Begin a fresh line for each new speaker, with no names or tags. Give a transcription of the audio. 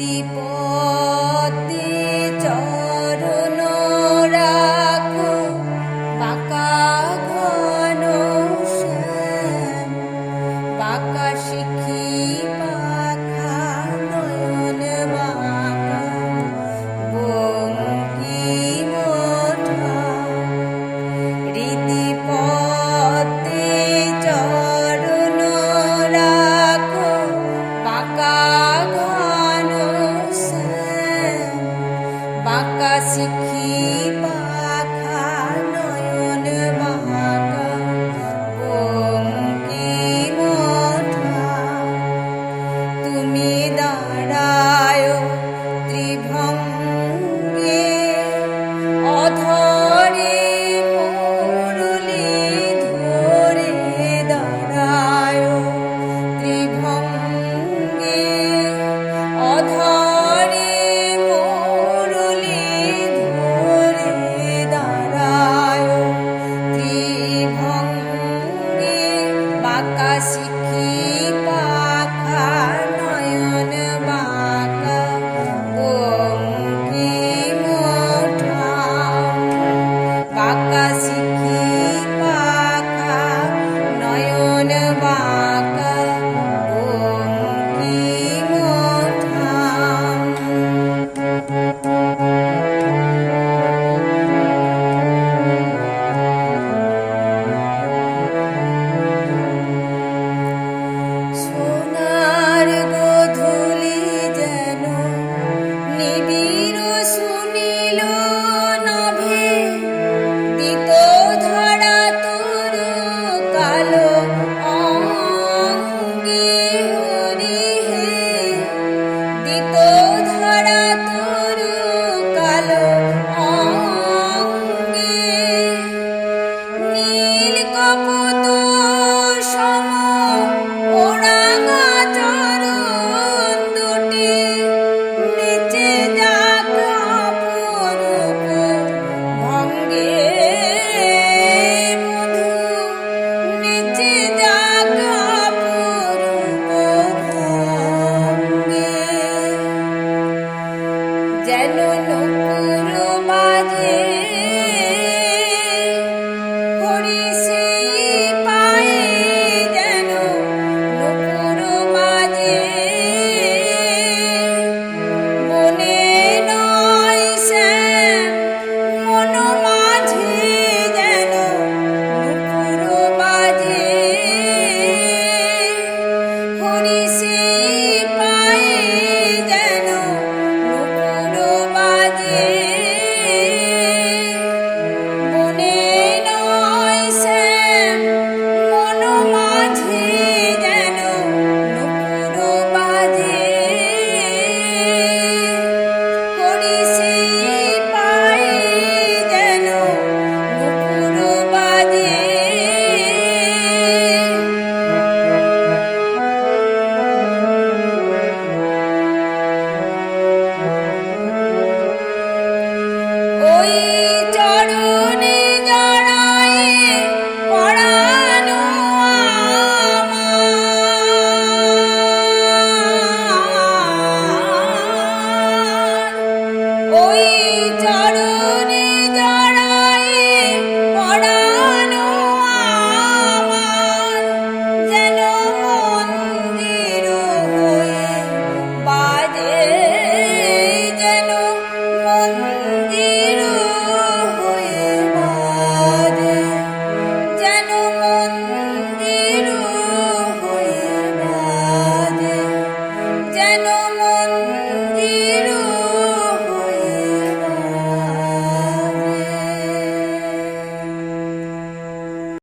হৃদি পদ্মে চরণ রাখো, বাঁকা ঘন শ্যাম, বাঁকা শিখি পাখা নয়ন বাঁকা বঙ্কিম ওঠা। হৃদি পদ্মে চরণ রাখো, বাঁকা ঘন শ্যাম, বাঁকা শিখি পাখা নয়ন বাঁকা বঙ্কিম ওঠা। তুমি দাঁড়ায় ত্রিভঙ্গে, অধরে মুরলি ধরে দাঁড়ায় ত্রিভঙ্গে, অধরে মুরলি ধরে দাঁড়ায় ত্রিভঙ্গে, বাঁকা শিখি পাখা নয়ন বাঁকা বঙ্কিম ওঠা। বাঁকা শিখি পাখা নয়ন বাঁকা বঙ্কিম ওঠা। সোনার গোধূলি যেন নিবিড় সুনীল নভে, দিত ধরা তোর কালো অঙ্গে হরি হে, দিত ধরা তোর কালো অঙ্গে। নীল কপোত সম ওরাঙা চরণ দুটি, নিচে যাক অপরূপ ভঙ্গে মধু, নিচে যাক অপরূপ ভঙ্গে। যেন নূপুর বাজে হরি সেই পায়ে, যেন নূপুর বাজে বনে নয় শ্যাম, মন মাঝে যেন নূপুর বাজে হরি সেই পায়ে, যেন নূপুর বাজে বনে নয় শ্যাম, মন মাঝে যেন নূপুর বাজে হরি সেই পায়ে, যেন নূপুর বাজে। ওই চরণে জড়ায়ে পরাণ আমার, ওই চরণে জড়ায়ে পরাণ আমার, যেন মন্দির হয়ে বাজে